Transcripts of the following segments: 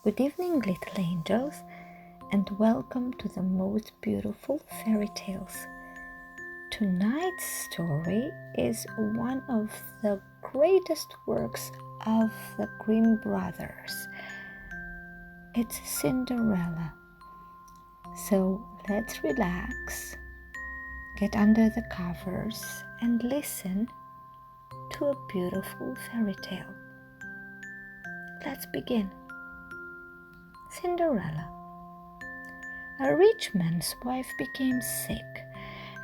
Good evening, little angels, and welcome to the most beautiful fairy tales. Tonight's story is one of the greatest works of the Grimm brothers. It's Cinderella. So let's relax, get under the covers, and listen to a beautiful fairy tale. Let's begin. Cinderella. A rich man's wife became sick,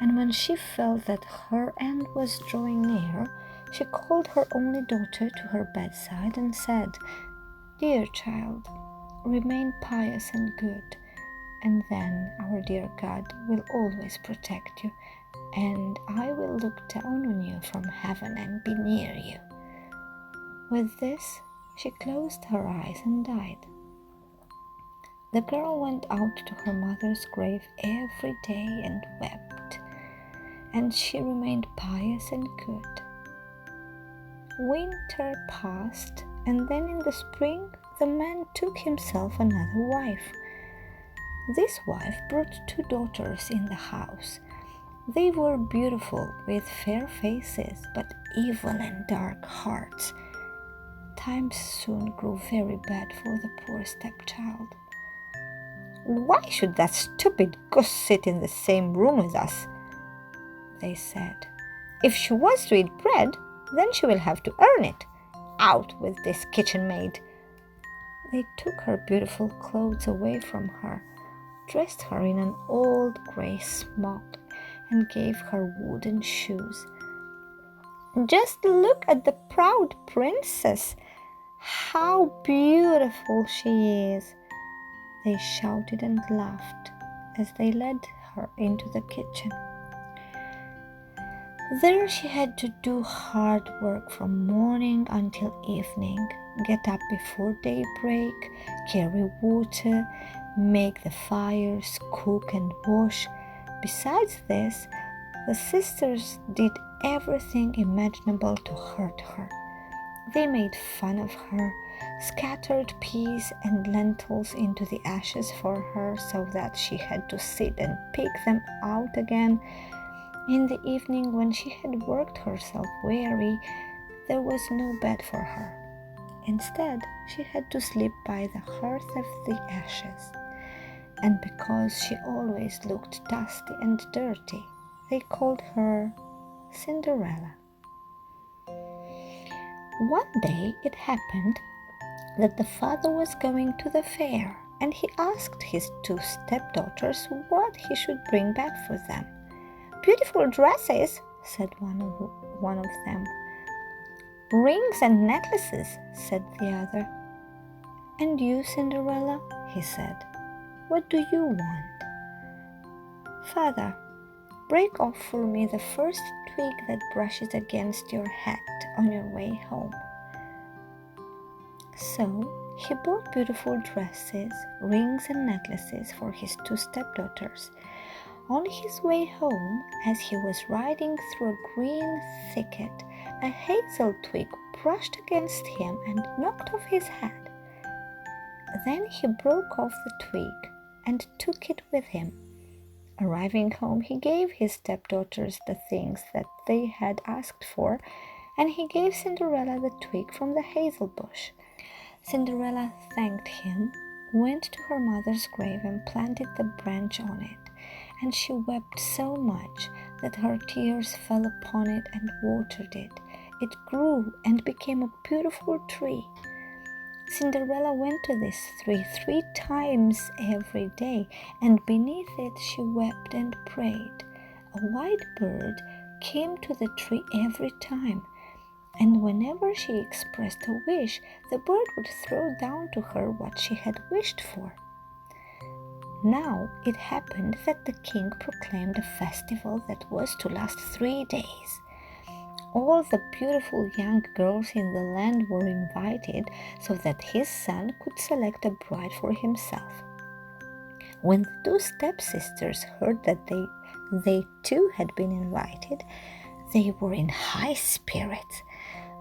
and when she felt that her end was drawing near, she called her only daughter to her bedside and said, "Dear child, remain pious and good, and then our dear God will always protect you, and I will look down on you from heaven and be near you." With this, she closed her eyes and died. The girl went out to her mother's grave every day and wept, and she remained pious and good. Winter passed, and then in the spring the man took himself another wife. This wife brought two daughters in the house. They were beautiful with fair faces, but evil and dark hearts. Times soon grew very bad for the poor stepchild. "Why should that stupid goose sit in the same room with us?" they said. "If she wants to eat bread, then she will have to earn it. Out with this kitchen maid." They took her beautiful clothes away from her, dressed her in an old grey smock, and gave her wooden shoes. "Just look at the proud princess! How beautiful she is!" they shouted and laughed as they led her into the kitchen. There she had to do hard work from morning until evening, get up before daybreak, carry water, make the fires, cook and wash. Besides this, the sisters did everything imaginable to hurt her. They made fun of her, scattered peas and lentils into the ashes for her so that she had to sit and pick them out again. In the evening, when she had worked herself weary, there was no bed for her. Instead, she had to sleep by the hearth of the ashes. And because she always looked dusty and dirty, they called her Cinderella. One day it happened that the father was going to the fair, and he asked his two stepdaughters what he should bring back for them. "Beautiful dresses," said one of them. "Rings and necklaces," said the other. "And you, Cinderella?" he said. "What do you want?" "Father, break off for me the first twig that brushes against your hat on your way home." So he bought beautiful dresses, rings and necklaces for his two stepdaughters. On his way home, as he was riding through a green thicket, a hazel twig brushed against him and knocked off his hat. Then he broke off the twig and took it with him. Arriving home, he gave his stepdaughters the things that they had asked for, and he gave Cinderella the twig from the hazel bush. Cinderella thanked him, went to her mother's grave and planted the branch on it, and she wept so much that her tears fell upon it and watered it. It grew and became a beautiful tree. Cinderella went to this tree 3 times every day, and beneath it she wept and prayed. A white bird came to the tree every time, and whenever she expressed a wish, the bird would throw down to her what she had wished for. Now it happened that the king proclaimed a festival that was to last 3 days. All the beautiful young girls in the land were invited so that his son could select a bride for himself. When the two stepsisters heard that they too had been invited, they were in high spirits.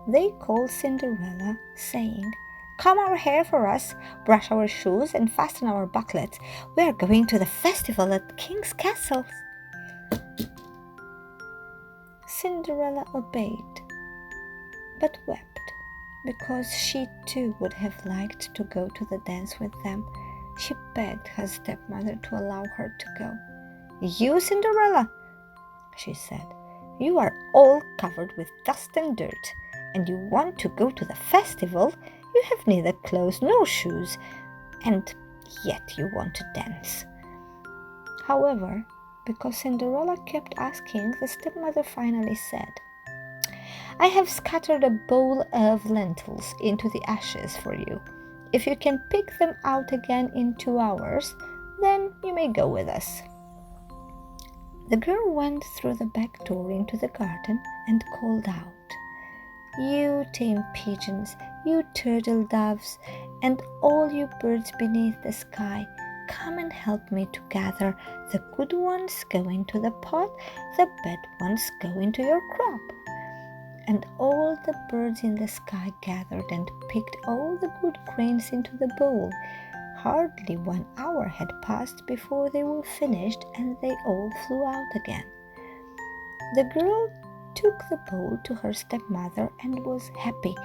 They called Cinderella, saying, Comb our hair for us, brush our shoes, and fasten our bucklets. We are going to the festival at King's Castle." Cinderella obeyed, but wept, because she too would have liked to go to the dance with them. She begged her stepmother to allow her to go. "You, Cinderella," she said, "you are all covered with dust and dirt, and you want to go to the festival. You have neither clothes nor shoes, and yet you want to dance." However, because Cinderella kept asking, the stepmother finally said, "I have scattered a bowl of lentils into the ashes for you. If you can pick them out again in 2 hours, then you may go with us." The girl went through the back door into the garden and called out, "You tame pigeons, you turtle doves, and all you birds beneath the sky, come and help me to gather. The good ones go into the pot, the bad ones go into your crop." And all the birds in the sky gathered and picked all the good grains into the bowl. Hardly 1 hour had passed before they were finished, and they all flew out again. The girl took the bowl to her stepmother and was happy,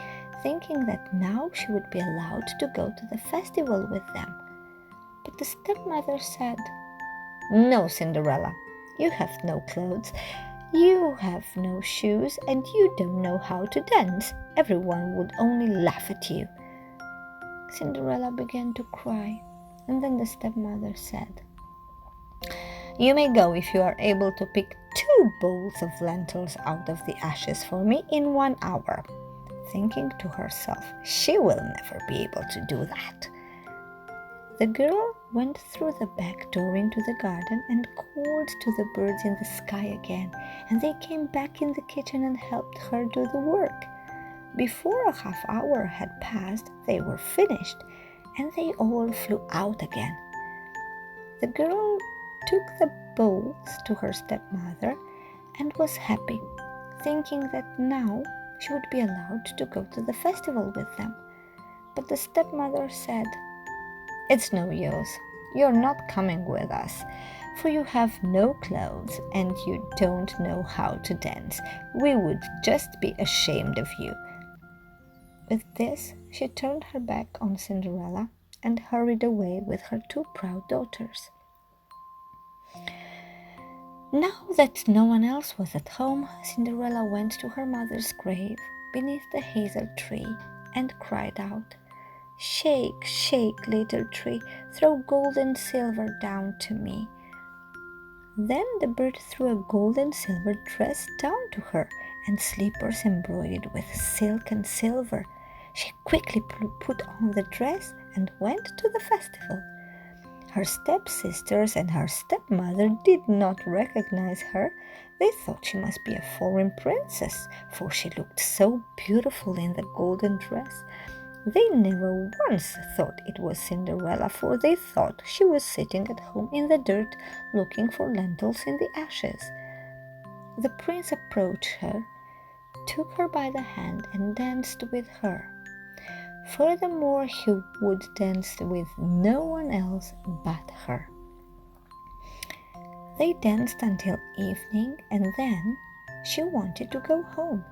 thinking that now she would be allowed to go to the festival with them. But the stepmother said, "No, Cinderella, you have no clothes, you have no shoes, and you don't know how to dance. Everyone would only laugh at you." Cinderella began to cry, and then the stepmother said, "You may go if you are able to pick 2 bowls of lentils out of the ashes for me in 1 hour," thinking to herself, she will never be able to do that. The girl went through the back door into the garden and called to the birds in the sky again, and they came back in the kitchen and helped her do the work. Before a half hour had passed, they were finished, and they all flew out again. The girl took the bowls to her stepmother and was happy, thinking that now she would be allowed to go to the festival with them. But the stepmother said, "It's no use. You're not coming with us, for you have no clothes and you don't know how to dance. We would just be ashamed of you." With this, she turned her back on Cinderella and hurried away with her 2 proud daughters. Now that no one else was at home, Cinderella went to her mother's grave beneath the hazel tree and cried out, "Shake, shake, little tree, throw gold and silver down to me." Then the bird threw a gold and silver dress down to her, and slippers embroidered with silk and silver. She quickly put on the dress and went to the festival. Her stepsisters and her stepmother did not recognize her. They thought she must be a foreign princess, for she looked so beautiful in the golden dress. They never once thought it was Cinderella, for they thought she was sitting at home in the dirt looking for lentils in the ashes. The prince approached her, took her by the hand, and danced with her. Furthermore, he would dance with no one else but her. They danced until evening, and then she wanted to go home.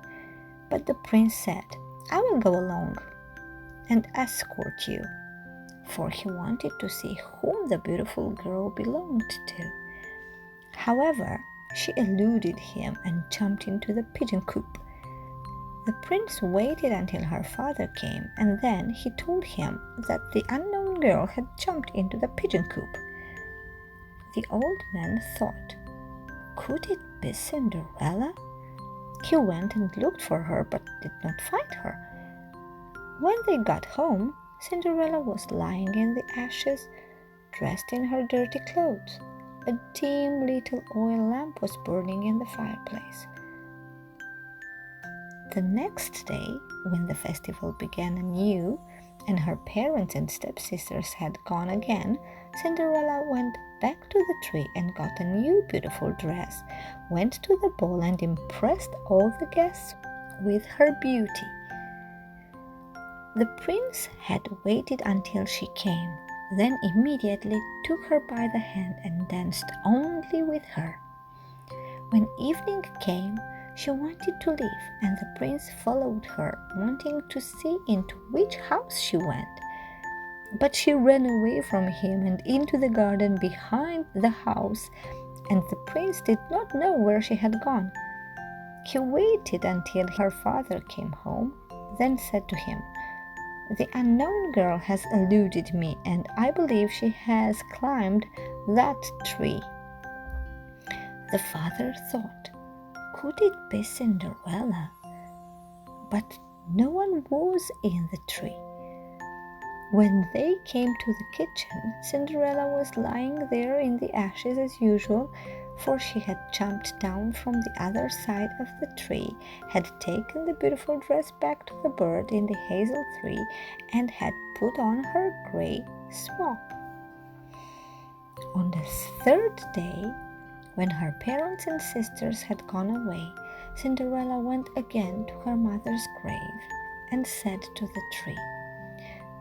But the prince said, "I will go along and escort you," for he wanted to see whom the beautiful girl belonged to. However, she eluded him and jumped into the pigeon coop. The prince waited until her father came, and then he told him that the unknown girl had jumped into the pigeon coop. The old man thought, could it be Cinderella? He went and looked for her, but did not find her. When they got home, Cinderella was lying in the ashes, dressed in her dirty clothes. A dim little oil lamp was burning in the fireplace. The next day, when the festival began anew, and her parents and stepsisters had gone again, Cinderella went back to the tree and got a new beautiful dress, went to the ball and impressed all the guests with her beauty. The prince had waited until she came, then immediately took her by the hand and danced only with her. When evening came, she wanted to leave, and the prince followed her, wanting to see into which house she went. But she ran away from him and into the garden behind the house, and the prince did not know where she had gone. He waited until her father came home, then said to him, "The unknown girl has eluded me, and I believe she has climbed that tree." The father thought, could it be Cinderella? But no one was in the tree. When they came to the kitchen, Cinderella was lying there in the ashes as usual, for she had jumped down from the other side of the tree, had taken the beautiful dress back to the bird in the hazel tree, and had put on her grey smock. On the third day, when her parents and sisters had gone away, Cinderella went again to her mother's grave and said to the tree,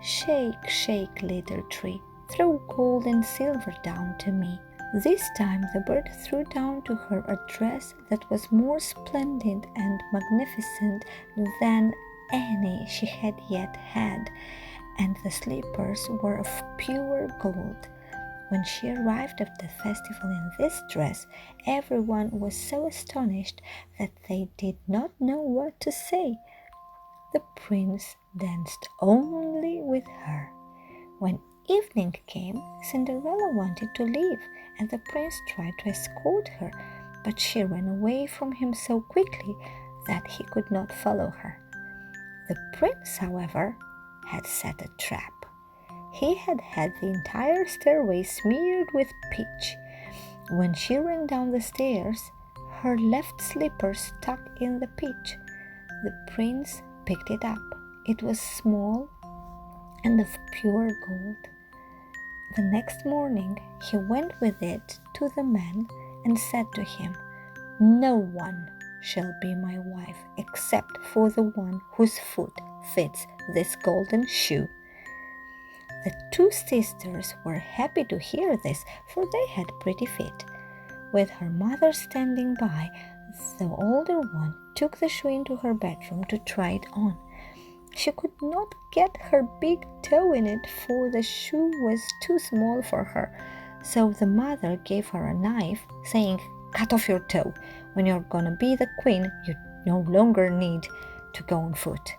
"Shake, shake, little tree, throw gold and silver down to me." This time the bird threw down to her a dress that was more splendid and magnificent than any she had yet had, and the slippers were of pure gold. When she arrived at the festival in this dress, everyone was so astonished that they did not know what to say. The prince danced only with her. When evening came, Cinderella wanted to leave, and the prince tried to escort her, but she ran away from him so quickly that he could not follow her. The prince, however, had set a trap. He had had the entire stairway smeared with pitch. When she ran down the stairs, her left slipper stuck in the pitch. The prince picked it up. It was small and of pure gold. The next morning he went with it to the man and said to him, "No one shall be my wife except for the one whose foot fits this golden shoe." The two sisters were happy to hear this, for they had pretty feet. With her mother standing by, the older one took the shoe into her bedroom to try it on. She could not get her big toe in it, for the shoe was too small for her. So the mother gave her a knife, saying, "Cut off your toe. When you're gonna be the queen, you no longer need to go on foot."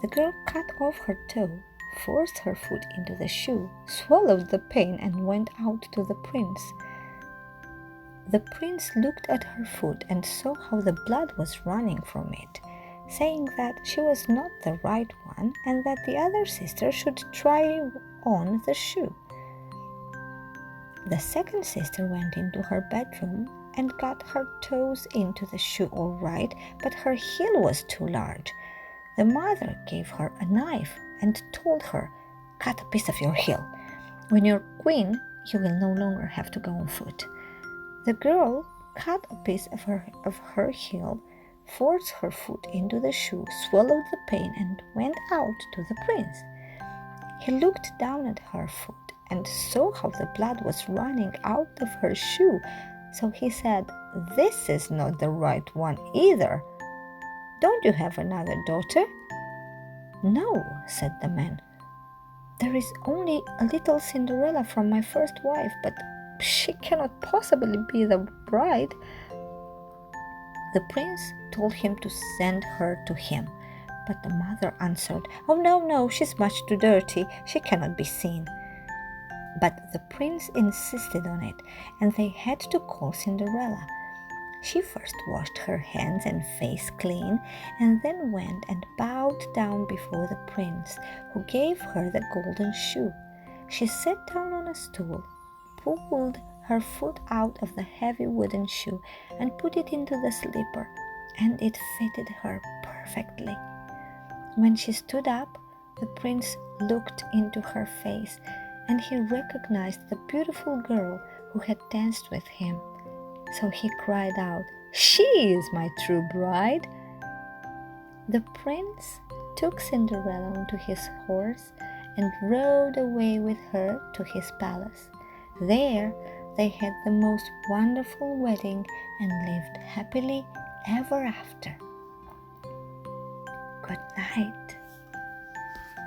The girl cut off her toe, forced her foot into the shoe, swallowed the pain, and went out to the prince. The prince looked at her foot and saw how the blood was running from it, saying that she was not the right one and that the other sister should try on the shoe. The second sister went into her bedroom and got her toes into the shoe all right, but her heel was too large. The mother gave her a knife and told her, "Cut a piece of your heel. When you're queen, you will no longer have to go on foot." The girl cut a piece of her heel, forced her foot into the shoe, swallowed the pain, and went out to the prince. He looked down at her foot and saw how the blood was running out of her shoe, so he said, "This is not the right one either. Don't you have another daughter?" "No," said the man. "There is only a little Cinderella from my first wife, but she cannot possibly be the bride." The prince told him to send her to him, but the mother answered, "Oh, no, she's much too dirty. She cannot be seen." But the prince insisted on it, and they had to call Cinderella. She first washed her hands and face clean, and then went and bowed down before the prince, who gave her the golden shoe. She sat down on a stool, pulled her foot out of the heavy wooden shoe, and put it into the slipper, and it fitted her perfectly. When she stood up, the prince looked into her face, and he recognized the beautiful girl who had danced with him. So he cried out, "She is my true bride!" The prince took Cinderella onto his horse and rode away with her to his palace. There they had the most wonderful wedding and lived happily ever after. Good night.